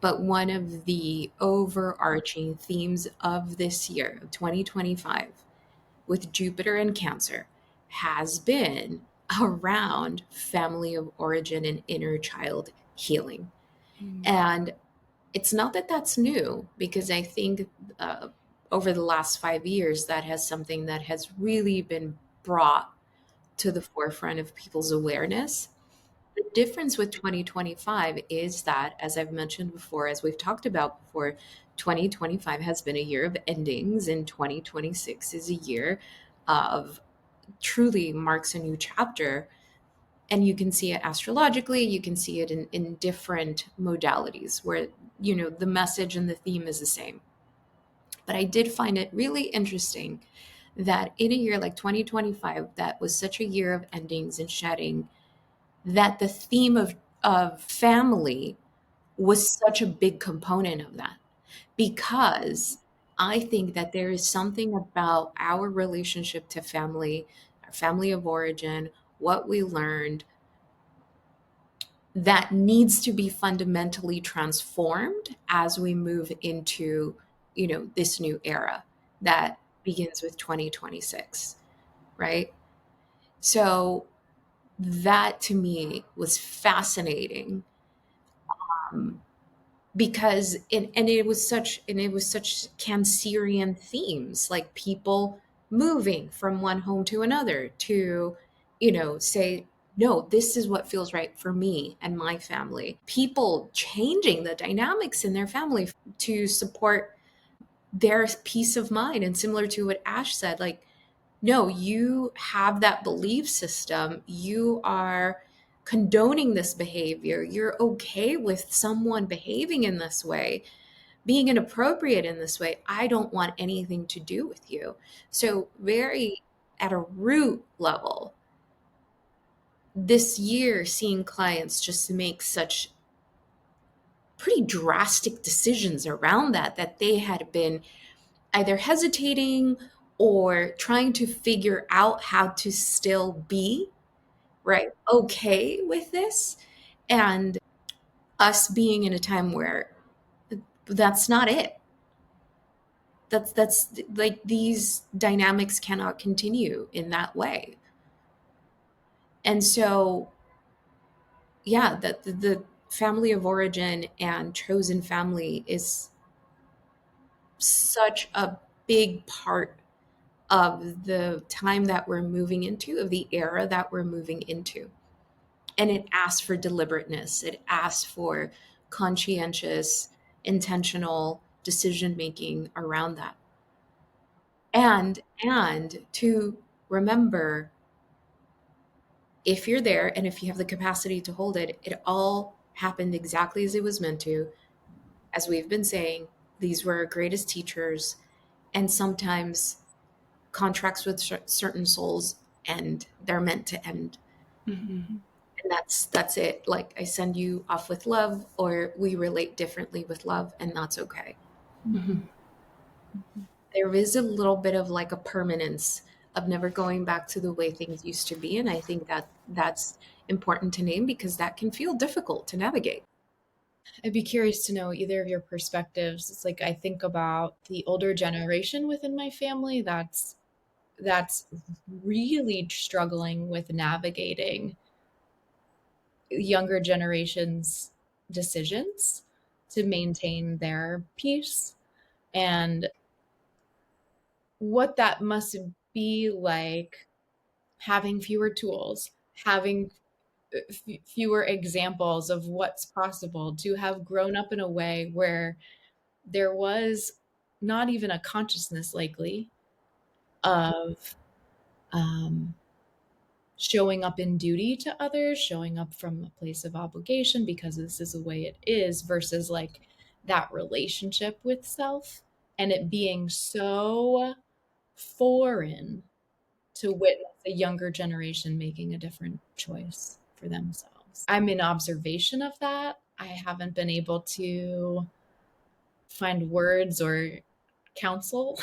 But one of the overarching themes of this year, of 2025, with Jupiter in Cancer, has been around family of origin and inner child healing. And it's not that that's new, because I think over the last 5 years, that has something that has really been brought to the forefront of people's awareness. The difference with 2025 is that, as I've mentioned before, as we've talked about before, 2025 has been a year of endings, and 2026 is a year of truly marks a new chapter. And you can see it astrologically, you can see it in different modalities where, the message and the theme is the same. But I did find it really interesting that in a year like 2025, that was such a year of endings and shedding, that the theme of family was such a big component of that. Because I think that there is something about our relationship to family, our family of origin, what we learned, that needs to be fundamentally transformed as we move into, this new era that begins with 2026, right? So that to me was fascinating, um, because it was such Cancerian themes, like people moving from one home to another to, say, no, this is what feels right for me and my family. People changing the dynamics in their family to support their peace of mind. And similar to what Ash said, like, no, you have that belief system. You are condoning this behavior. You're okay with someone behaving in this way, being inappropriate in this way. I don't want anything to do with you. So, very at a root level, this year, seeing clients just make such pretty drastic decisions around that they had been either hesitating or trying to figure out how to still be right okay with this, and us being in a time where that's not it. That's like, these dynamics cannot continue in that way. And so, yeah, that the family of origin and chosen family is such a big part of the time that we're moving into, of the era that we're moving into. And it asks for deliberateness, it asks for conscientious, intentional decision making around that. And to remember, if you're there and if you have the capacity to hold it, it all happened exactly as it was meant to. As we've been saying, these were our greatest teachers, and sometimes contracts with certain souls end, they're meant to end. Mm-hmm. And that's it. Like, I send you off with love, or we relate differently with love, and that's okay. Mm-hmm. There is a little bit of like a permanence of never going back to the way things used to be, and I think that that's important to name, because that can feel difficult to navigate. I'd be curious to know either of your perspectives. It's like I think about the older generation within my family that's really struggling with navigating. younger generations' decisions to maintain their peace, and what that must be like having fewer tools, having fewer examples of what's possible, to have grown up in a way where there was not even a consciousness likely of um, showing up in duty to others, showing up from a place of obligation because this is the way it is, versus like that relationship with self, and it being so foreign to witness a younger generation making a different choice for themselves. I'm in observation of that. I haven't been able to find words or counsel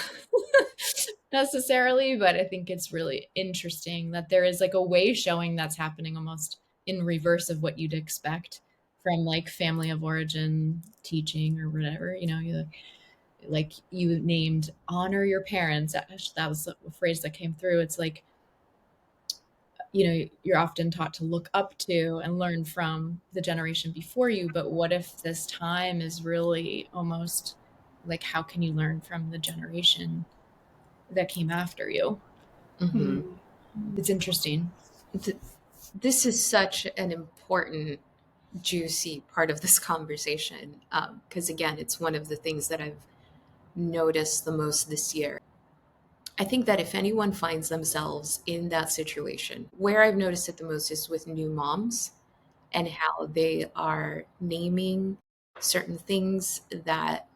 necessarily, but I think it's really interesting that there is like a way showing that's happening almost in reverse of what you'd expect from like family of origin teaching or whatever. You know, you like you named honor your parents. That was a phrase that came through. It's like, you know, you're often taught to look up to and learn from the generation before you, but what if this time is really almost like, how can you learn from the generation that came after you? Mm-hmm. It's interesting. This is such an important, juicy part of this conversation, because again, it's one of the things that I've noticed the most this year. I think that if anyone finds themselves in that situation, where I've noticed it the most is with new moms and how they are naming certain things that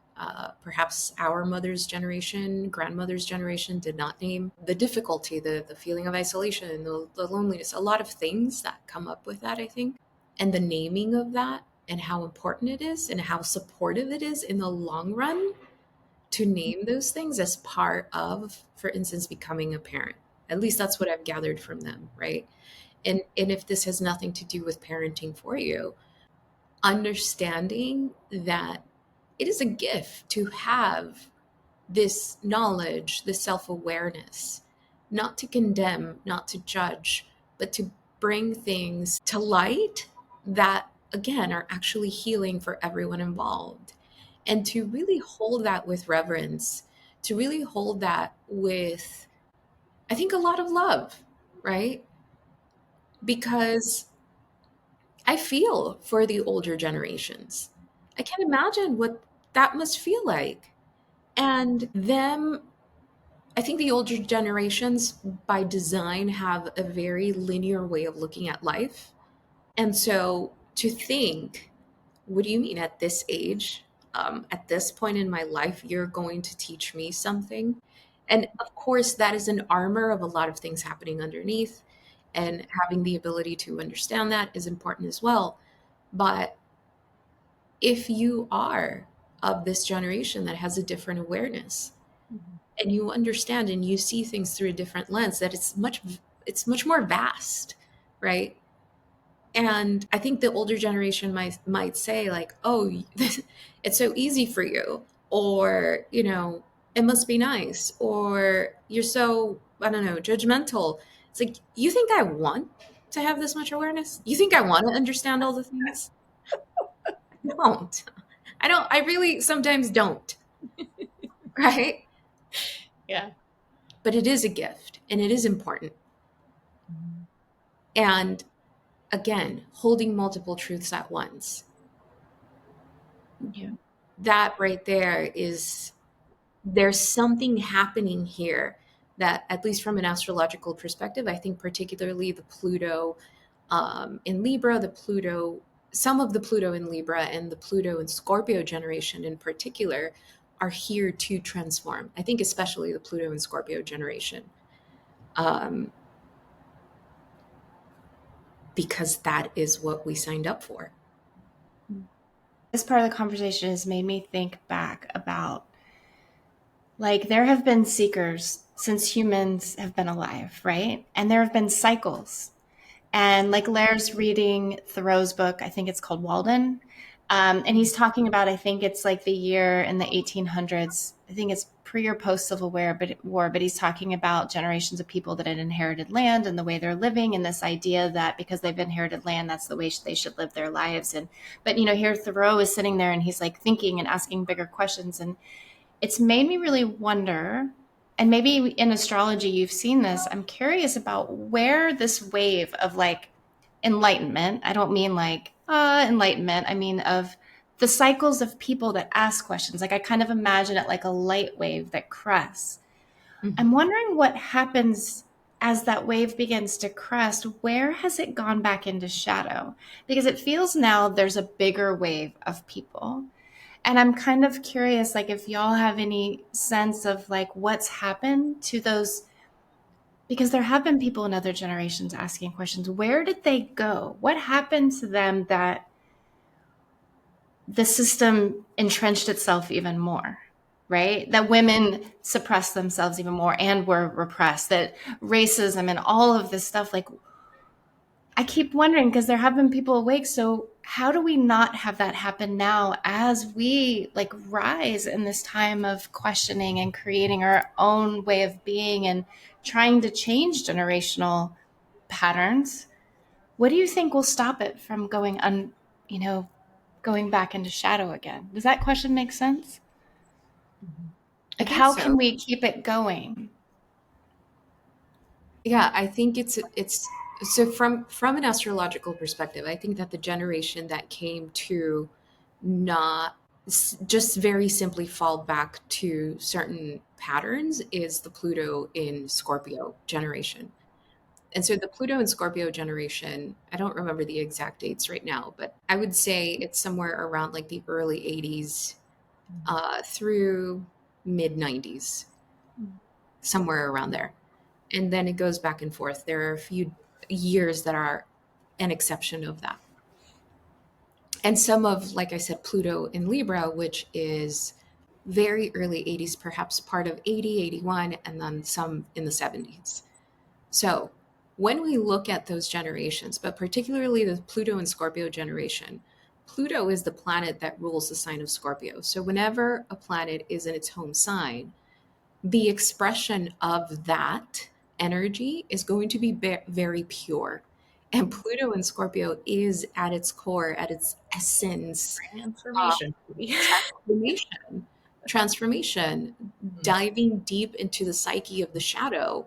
perhaps our mother's generation, grandmother's generation did not name. The difficulty, the feeling of isolation, the loneliness, a lot of things that come up with that, I think. And the naming of that and how important it is and how supportive it is in the long run to name those things as part of, for instance, becoming a parent. At least that's what I've gathered from them, right? And if this has nothing to do with parenting for you, understanding that it is a gift to have this knowledge, this self-awareness, not to condemn, not to judge, but to bring things to light that again are actually healing for everyone involved, and to really hold that with reverence, to really hold that with, I think, a lot of love, right? Because I feel for the older generations. I can't imagine what that must feel like. And them, I think the older generations by design have a very linear way of looking at life. And so to think, what do you mean at this age, at this point in my life, you're going to teach me something? And of course, that is an armor of a lot of things happening underneath. And having the ability to understand that is important as well. But if you are of this generation that has a different awareness and you understand and you see things through a different lens, that it's much more vast, right? And I think the older generation might say like, oh, it's so easy for you, or it must be nice, or you're so, I don't know, judgmental. It's like, you think I want to have this much awareness? You think I want to understand all the things? I don't. I really sometimes don't, right? Yeah. But it is a gift and it is important. And again, holding multiple truths at once. Yeah. That right there is, there's something happening here that, at least from an astrological perspective, I think particularly the Pluto in Libra, some of the Pluto in Libra and the Pluto in Scorpio generation in particular are here to transform. I think especially the Pluto and Scorpio generation. Um, because that is what we signed up for. This part of the conversation has made me think back about, like, there have been seekers since humans have been alive, right? And there have been cycles. And like Lair's reading Thoreau's book, I think it's called Walden. And he's talking about, I think it's like the year in the 1800s. I think it's pre or post Civil War, but he's talking about generations of people that had inherited land and the way they're living, and this idea that because they've inherited land, that's the way they should live their lives. And but here Thoreau is sitting there and he's like thinking and asking bigger questions, and it's made me really wonder. And maybe in astrology you've seen this. I'm curious about where this wave of like enlightenment, I don't mean like enlightenment, I mean of the cycles of people that ask questions. Like I kind of imagine it like a light wave that crests. I'm Mhm. wondering what happens as that wave begins to crest. Where has it gone back into shadow? Because it feels now there's a bigger wave of people. And I'm kind of curious, like, if y'all have any sense of like what's happened to those, because there have been people in other generations asking questions. Where did they go? What happened to them that the system entrenched itself even more? Right? That women suppressed themselves even more and were repressed, that racism and all of this stuff, like, I keep wondering because there have been people awake. So how do we not have that happen now as we like rise in this time of questioning and creating our own way of being and trying to change generational patterns? What do you think will stop it from you know, going back into shadow again? Does that question make sense? I Like, think how can so. we keep it going? Yeah, I think it's so from an astrological perspective, I think that the generation that came to not just very simply fall back to certain patterns is the Pluto in Scorpio generation. And so the Pluto and Scorpio generation, I don't remember the exact dates right now, but I would say it's somewhere around like the early 80s through mid 90s, somewhere around there. And then it goes back and forth. There are a few years that are an exception of that. And some of, like I said, Pluto in Libra, which is very early 80s, perhaps part of 80, 81, and then some in the 70s. So when we look at those generations, but particularly the Pluto and Scorpio generation, Pluto is the planet that rules the sign of Scorpio. So whenever a planet is in its home sign, the expression of that energy is going to be very pure. And Pluto in Scorpio is at its core, at its essence, uh, Transformation. transformation, transformation, diving deep into the psyche of the shadow,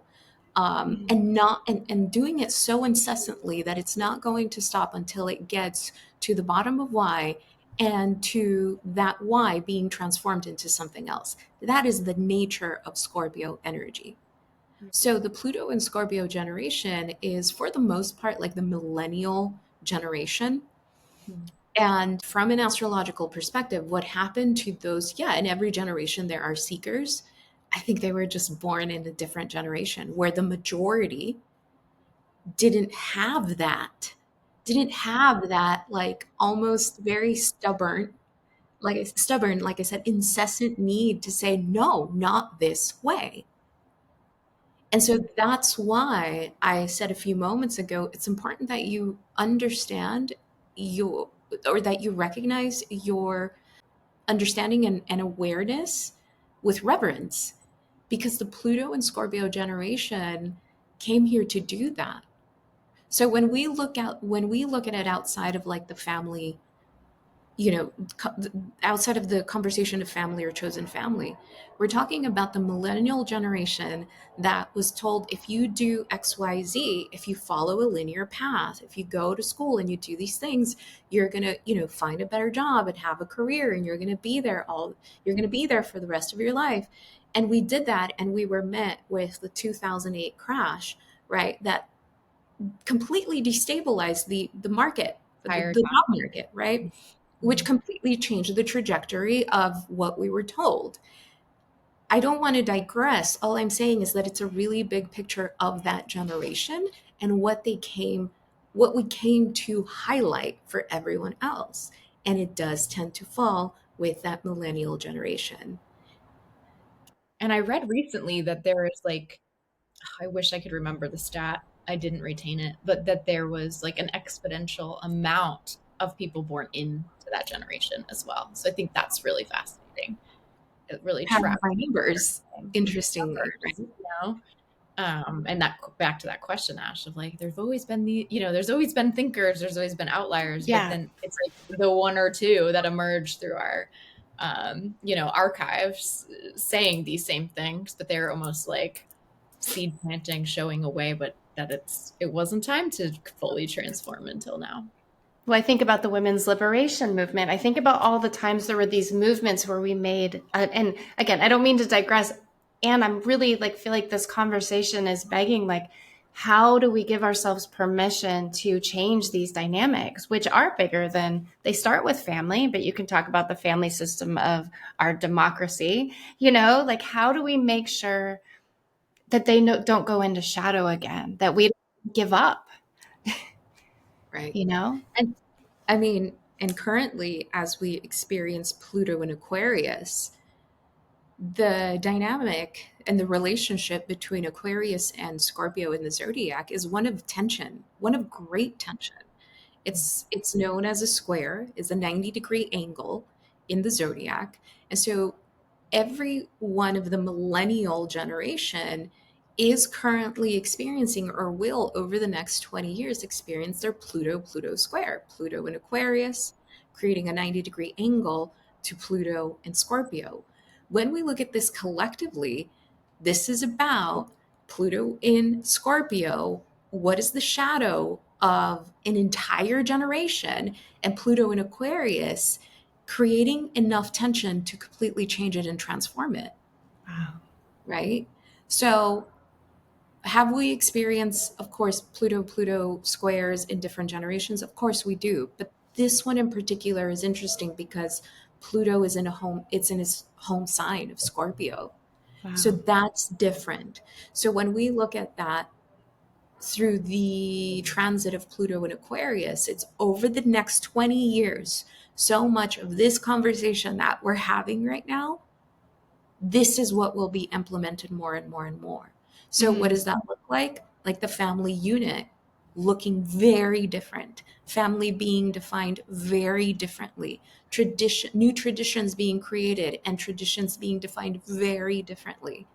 and not and doing it so incessantly that it's not going to stop until it gets to the bottom of why and to that why being transformed into something else. That is the nature of Scorpio energy. So the Pluto and Scorpio generation is for the most part like the millennial generation. And from an astrological perspective, what happened to those? Yeah, in every generation, there are seekers. I think they were just born in a different generation where the majority didn't have that, didn't have that, like almost very stubborn, like I said, incessant need to say, no, not this way. And so that's why I said a few moments ago, it's important that you understand your, or that you recognize your understanding and awareness with reverence, because the Pluto and Scorpio generation came here to do that. So when we look at it outside of like the family, you know, outside of the conversation of family or chosen family, we're talking about the millennial generation that was told if you do XYZ, if you follow a linear path, if you go to school and you do these things, you're going to, you know, find a better job and have a career and you're going to be there for the rest of your life. And we did that and we were met with the 2008 crash, right? That completely destabilized the market, Higher the job market, right? Which completely changed the trajectory of what we were told. I don't want to digress. All I'm saying is that it's a really big picture of that generation and what we came to highlight for everyone else. And it does tend to fall with that millennial generation. And I read recently that there is like, I wish I could remember the stat. I didn't retain it, but that there was like an exponential amount of people born into that generation as well. So I think that's really fascinating. It really Having tracks neighbors, interestingly, numbers, right? you know? And that back to that question, Ash, of like, there's always been there's always been thinkers, there's always been outliers, but Yeah. then it's like the one or two that emerge through our, archives saying these same things, but they're almost like seed planting, showing a way, but that it wasn't time to fully transform until now. Well, I think about the women's liberation movement. I think about all the times there were these movements where we made, and again, I don't mean to digress. And I'm really like, feel like this conversation is begging, like, how do we give ourselves permission to change these dynamics, which are bigger than they start with family, but you can talk about the family system of our democracy, like how do we make sure that they don't go into shadow again, that we don't give up, Right. you know? And I mean, and currently, as we experience Pluto in Aquarius, the dynamic and the relationship between Aquarius and Scorpio in the zodiac is one of tension, one of great tension. It's known as a square, is a 90-degree angle in the zodiac. And so every one of the millennial generation is currently experiencing or will over the next 20 years experience their Pluto square. Pluto in Aquarius, creating a 90-degree angle to Pluto and Scorpio. When we look at this collectively, this is about Pluto in Scorpio. What is the shadow of an entire generation? And Pluto in Aquarius, creating enough tension to completely change it and transform it, Wow. right? So, have we experienced, of course, Pluto squares in different generations? Of course we do. But this one in particular is interesting because Pluto is in it's in his home sign of Scorpio. So Wow. that's different. So when we look at that through the transit of Pluto in Aquarius, it's over the next 20 years. So much of this conversation that we're having right now, this is what will be implemented more and more and more. So, what Mm. does that look like? Like the family unit looking very different, family being defined very differently, new traditions being created, and traditions being defined very differently,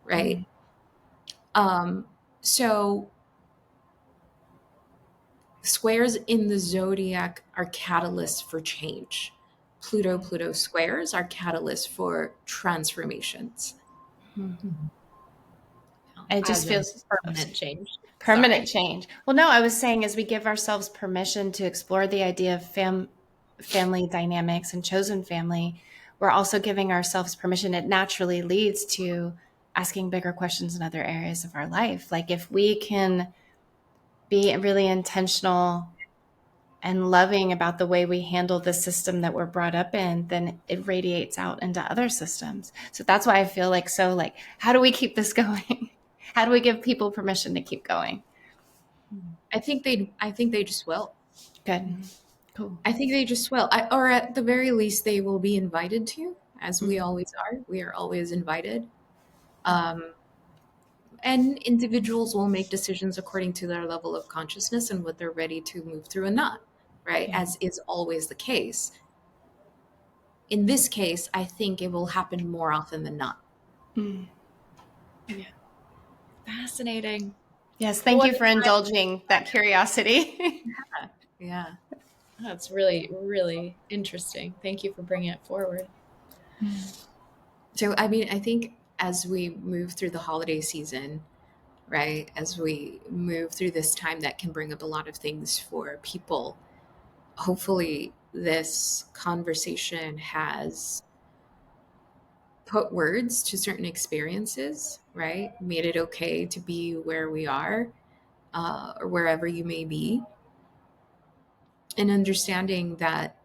right? Mm. Um, so, squares in the zodiac are catalysts for change. Pluto squares are catalysts for transformations. Mm. Mhm. It just As in feels permanent change. permanent Sorry. change. Well, no, I was saying as we give ourselves permission to explore the idea of family dynamics and chosen family, we're also giving ourselves permission. It naturally leads to asking bigger questions in other areas of our life. Like if we can be really intentional and loving about the way we handle the system that we're brought up in, then it radiates out into other systems. So that's why I feel like how do we keep this going? How do we give people permission to keep going? I think they just will. Good. Cool. I think they just will. Or at the very least, they will be invited to, as we Mm. always are. We are always invited. Um, and individuals will make decisions according to their level of consciousness and what they're ready to move through and not, right? Yeah. As is always the case. In this case, I think it will happen more often than not. Mm. Fascinating. Yes. Thank What you for indulging that curiosity. Yeah. That's really, really interesting. Thank you for bringing it forward. So, I mean, I think as we move through the holiday season, right, as we move through this time that can bring up a lot of things for people, hopefully this conversation has put words to certain experiences, right? Made it okay to be where we are, or wherever you may be. And understanding that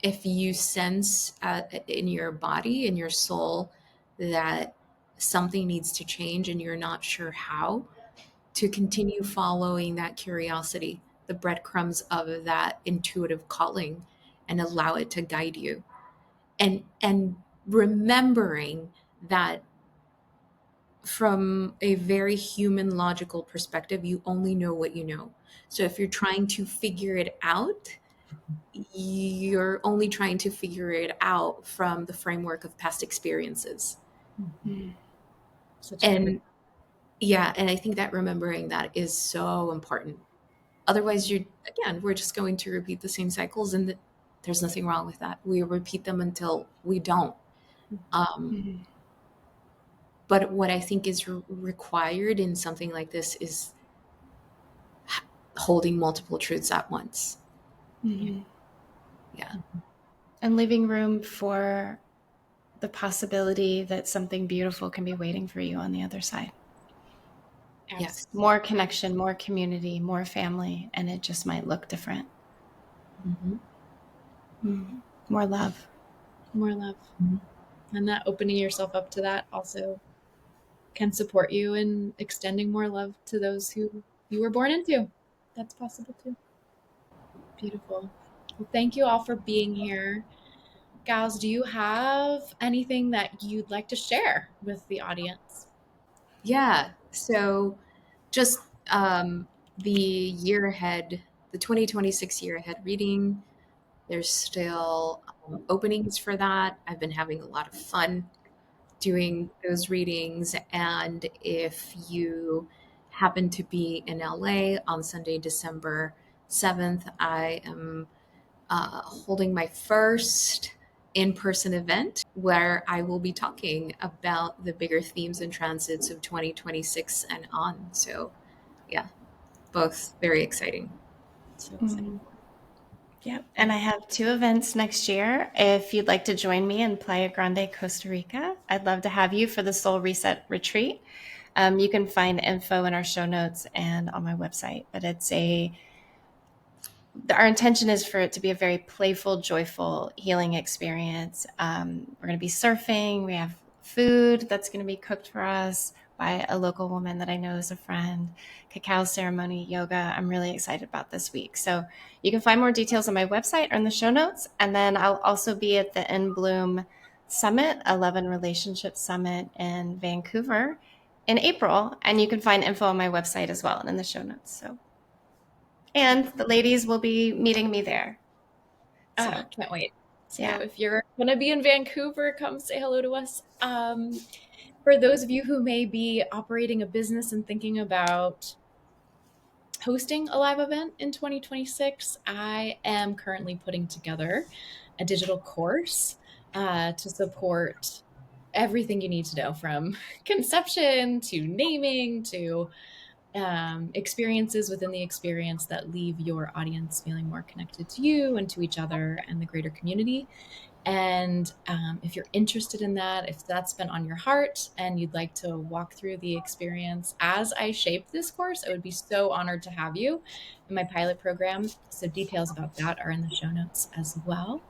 if you sense in your body, in your soul, that something needs to change and you're not sure how, to continue following that curiosity, the breadcrumbs of that intuitive calling, and allow it to guide you. And remembering that from a very human logical perspective, you only know what you know. So if you're trying to figure it out, you're only trying to figure it out from the framework of past experiences. Mm. Such a good And yeah, and I think that remembering that is so important. Otherwise, we're just going to repeat the same cycles, and there's nothing wrong with that. We repeat them until we don't. Um, Mm. but what I think is required in something like this is holding multiple truths at once. Mm. Yeah. And leaving room for the possibility that something beautiful can be waiting for you on the other side. Yes. More connection, more community, more family, and it just might look different. Mm-hmm. Mm. More love. More love. And that opening yourself up to that also can support you in extending more love to those who you were born into. That's possible too. Beautiful. Well, thank you all for being here. Gals, do you have anything that you'd like to share with the audience? Yeah. So just the year ahead, the 2026 year ahead reading, there's still openings for that. I've been having a lot of fun doing those readings. And if you happen to be in LA on Sunday, December 7th, I am holding my first in person event where I will be talking about the bigger themes and transits of 2026 and on. So, yeah, both very exciting. So exciting. Mm. Yep. And I have 2 events next year. If you'd like to join me in Playa Grande, Costa Rica, I'd love to have you for the Soul Reset Retreat. You can find info in our show notes and on my website, but our intention is for it to be a very playful, joyful, healing experience. We're going to be surfing. We have food that's going to be cooked for us by a local woman that I know is a friend, cacao ceremony, yoga. I'm really excited about this week. So you can find more details on my website or in the show notes. And then I'll also be at the In Bloom Summit, 11 Relationship Summit in Vancouver in April. And you can find info on my website as well and in the show notes. So, and the ladies will be meeting me there. Oh, So, can't wait. So yeah. if you're going to be in Vancouver, come say hello to us. For those of you who may be operating a business and thinking about hosting a live event in 2026, I am currently putting together a digital course to support everything you need to know, from conception to naming to experiences within the experience that leave your audience feeling more connected to you and to each other and the greater community. And if you're interested in that, if that's been on your heart and you'd like to walk through the experience as I shape this course, I would be so honored to have you in my pilot program. So details about that are in the show notes as well.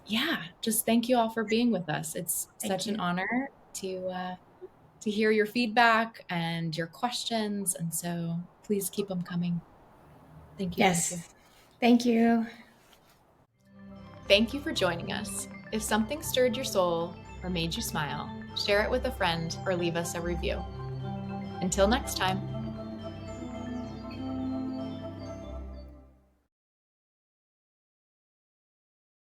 Yeah, just thank you all for being with us. It's Thank such an you. honor to hear your feedback and your questions. And so please keep them coming. Thank you. Thank you. Yes. Thank you. Thank you for joining us. If something stirred your soul or made you smile, share it with a friend or leave us a review. Until next time.